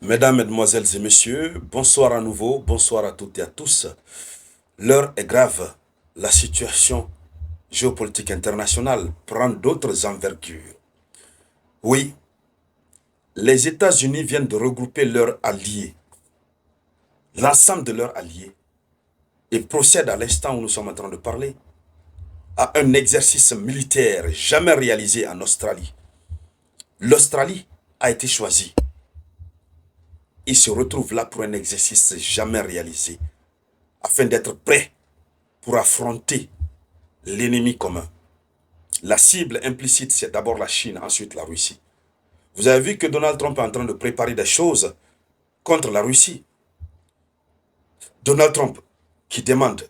Mesdames, Mesdemoiselles et Messieurs, bonsoir à nouveau, bonsoir à toutes et à tous. L'heure est grave. La situation géopolitique internationale prend d'autres envergures. Oui, les États-Unis viennent de regrouper leurs alliés, l'ensemble de leurs alliés, et procèdent à l'instant où nous sommes en train de parler à un exercice militaire jamais réalisé en Australie. L'Australie a été choisie. Ils se retrouvent là pour un exercice jamais réalisé, afin d'être prêts pour affronter l'ennemi commun. La cible implicite, c'est d'abord la Chine, ensuite la Russie. Vous avez vu que Donald Trump est en train de préparer des choses contre la Russie. Donald Trump qui demande,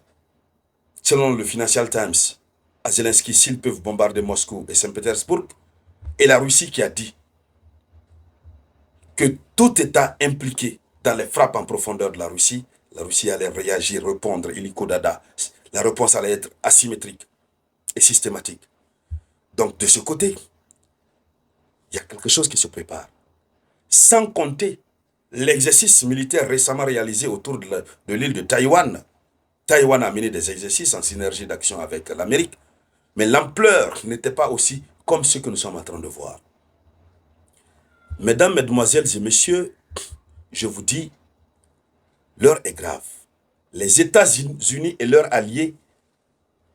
selon le Financial Times, à Zelensky s'ils peuvent bombarder Moscou et Saint-Pétersbourg, et la Russie qui a dit que tout État impliqué dans les frappes en profondeur de la Russie allait réagir, répondre, illico dada. La réponse allait être asymétrique et systématique. Donc de ce côté, il y a quelque chose qui se prépare. Sans compter l'exercice militaire récemment réalisé autour de l'île de Taïwan. Taïwan a mené des exercices en synergie d'action avec l'Amérique, mais l'ampleur n'était pas aussi comme ce que nous sommes en train de voir. Mesdames, Mesdemoiselles et Messieurs, je vous dis, l'heure est grave. Les États-Unis et leurs alliés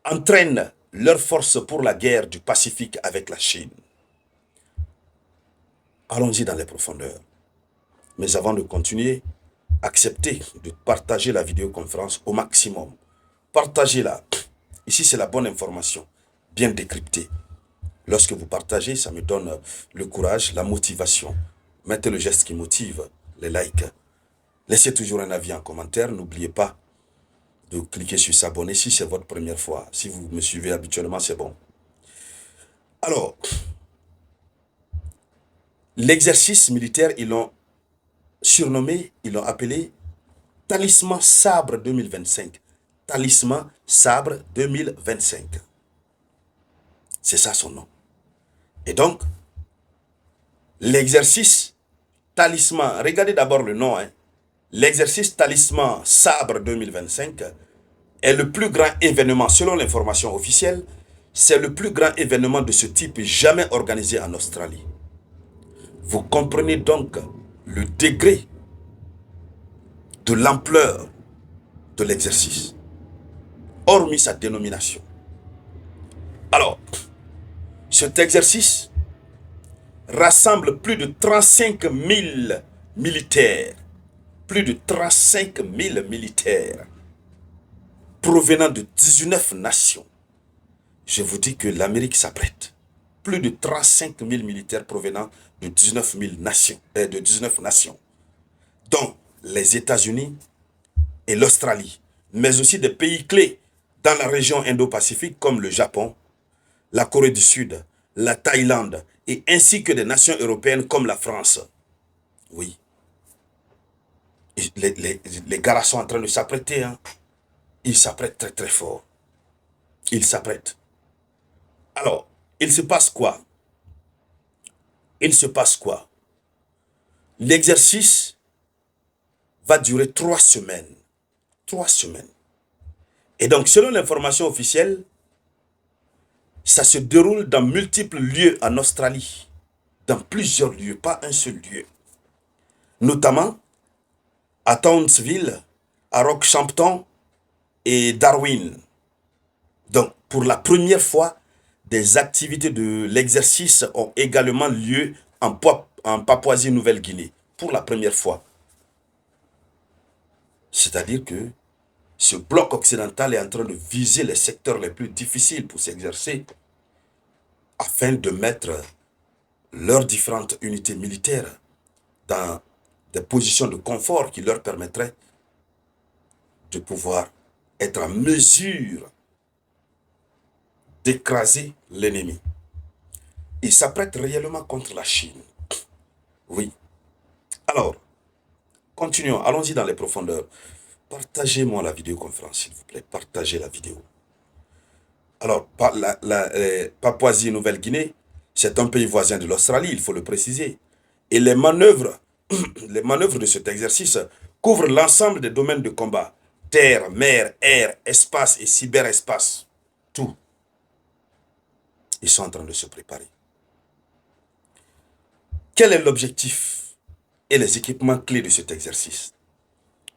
entraînent leurs forces pour la guerre du Pacifique avec la Chine. Allons-y dans les profondeurs. Mais avant de continuer, acceptez de partager la vidéoconférence au maximum. Partagez-la. Ici, c'est la bonne information, bien décryptée. Lorsque vous partagez, ça me donne le courage, la motivation. Mettez le geste qui motive, les likes. Laissez toujours un avis en commentaire. N'oubliez pas de cliquer sur s'abonner si c'est votre première fois. Si vous me suivez habituellement, c'est bon. Alors, l'exercice militaire, ils l'ont surnommé, ils l'ont appelé Talisman Sabre 2025. Talisman Sabre 2025. C'est ça son nom. Et donc, l'exercice Talisman, regardez d'abord le nom, hein. L'exercice Talisman Sabre 2025 est le plus grand événement, selon l'information officielle, c'est le plus grand événement de ce type jamais organisé en Australie. Vous comprenez donc le degré de l'ampleur de l'exercice, hormis sa dénomination. Alors, cet exercice rassemble plus de 35 000 militaires, plus de 35 000 militaires provenant de 19 nations. Je vous dis que l'Amérique s'apprête. Plus de 35 000 militaires provenant de 19 nations, dont les États-Unis et l'Australie, mais aussi des pays clés dans la région Indo-Pacifique comme le Japon, la Corée du Sud, la Thaïlande, et ainsi que des nations européennes comme la France. Oui. Les gars sont en train de s'apprêter. Hein. Ils s'apprêtent très très fort. Ils s'apprêtent. Alors, il se passe quoi? Il se passe quoi? L'exercice va durer 3 semaines. 3 semaines. Et donc, selon l'information officielle, ça se déroule dans multiples lieux en Australie. Dans plusieurs lieux, pas un seul lieu. Notamment à Townsville, à Rockhampton et Darwin. Donc, pour la première fois, des activités de l'exercice ont également lieu en Papouasie-Nouvelle-Guinée. Pour la première fois. C'est-à-dire que ce bloc occidental est en train de viser les secteurs les plus difficiles pour s'exercer afin de mettre leurs différentes unités militaires dans des positions de confort qui leur permettraient de pouvoir être en mesure d'écraser l'ennemi. Ils s'apprêtent réellement contre la Chine. Oui. Alors, continuons, allons-y dans les profondeurs. Partagez-moi la vidéoconférence, s'il vous plaît. Partagez la vidéo. Alors, Papouasie-Nouvelle-Guinée, c'est un pays voisin de l'Australie, il faut le préciser. Et les manœuvres les manœuvres de cet exercice couvrent l'ensemble des domaines de combat. Terre, mer, air, espace et cyberespace. Tout. Ils sont en train de se préparer. Quel est l'objectif et les équipements clés de cet exercice?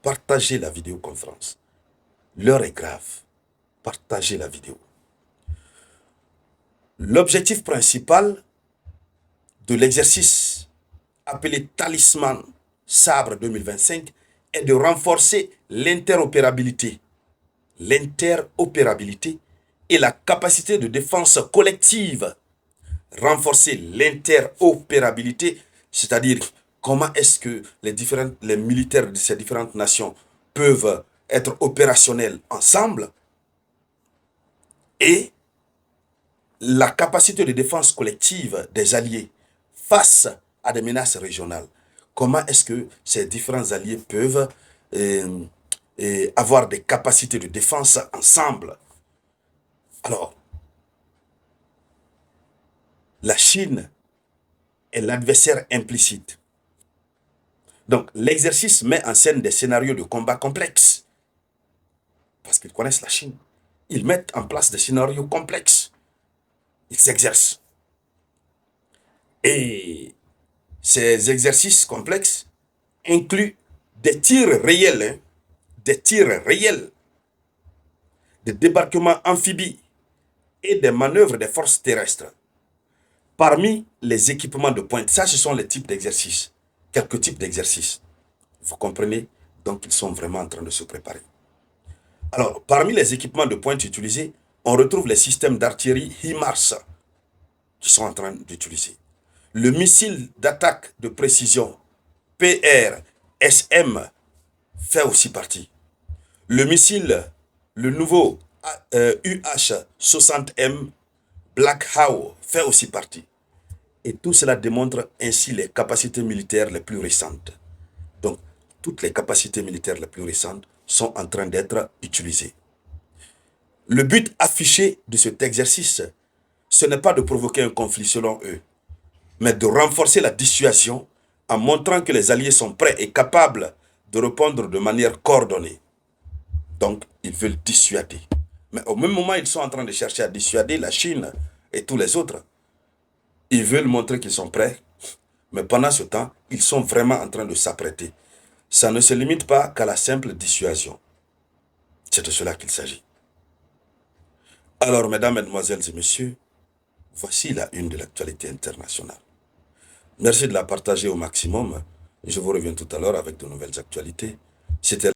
Partagez la vidéoconférence. L'heure est grave. Partagez la vidéo. L'objectif principal de l'exercice appelé Talisman Sabre 2025 est de renforcer l'interopérabilité et la capacité de défense collective. Renforcer l'interopérabilité, c'est-à-dire comment est-ce que les militaires de ces différentes nations peuvent être opérationnels ensemble, et la capacité de défense collective des alliés face à des menaces régionales. Comment est-ce que ces différents alliés peuvent avoir des capacités de défense ensemble? Alors, la Chine est l'adversaire implicite. Donc, l'exercice met en scène des scénarios de combat complexes. Parce qu'ils connaissent la Chine. Ils mettent en place des scénarios complexes. Ils s'exercent. Et ces exercices complexes incluent des tirs réels, des débarquements amphibies et des manœuvres des forces terrestres. Parmi les équipements de pointe, ça ce sont les types d'exercices, quelques types d'exercices. Vous comprenez? Donc ils sont vraiment en train de se préparer. Alors, parmi les équipements de pointe utilisés, on retrouve les systèmes d'artillerie HIMARS qui sont en train d'utiliser. Le missile d'attaque de précision PRSM fait aussi partie. Le missile, le nouveau UH-60M Black Hawk fait aussi partie. Et tout cela démontre ainsi les capacités militaires les plus récentes. Donc, toutes les capacités militaires les plus récentes sont en train d'être utilisées. Le but affiché de cet exercice, ce n'est pas de provoquer un conflit selon eux, mais de renforcer la dissuasion en montrant que les alliés sont prêts et capables de répondre de manière coordonnée. Donc, ils veulent dissuader. Mais au même moment, ils sont en train de chercher à dissuader la Chine et tous les autres. Ils veulent montrer qu'ils sont prêts, mais pendant ce temps, ils sont vraiment en train de s'apprêter. Ça ne se limite pas qu'à la simple dissuasion. C'est de cela qu'il s'agit. Alors, mesdames, mesdemoiselles et messieurs, voici la une de l'actualité internationale. Merci de la partager au maximum. Je vous reviens tout à l'heure avec de nouvelles actualités. C'était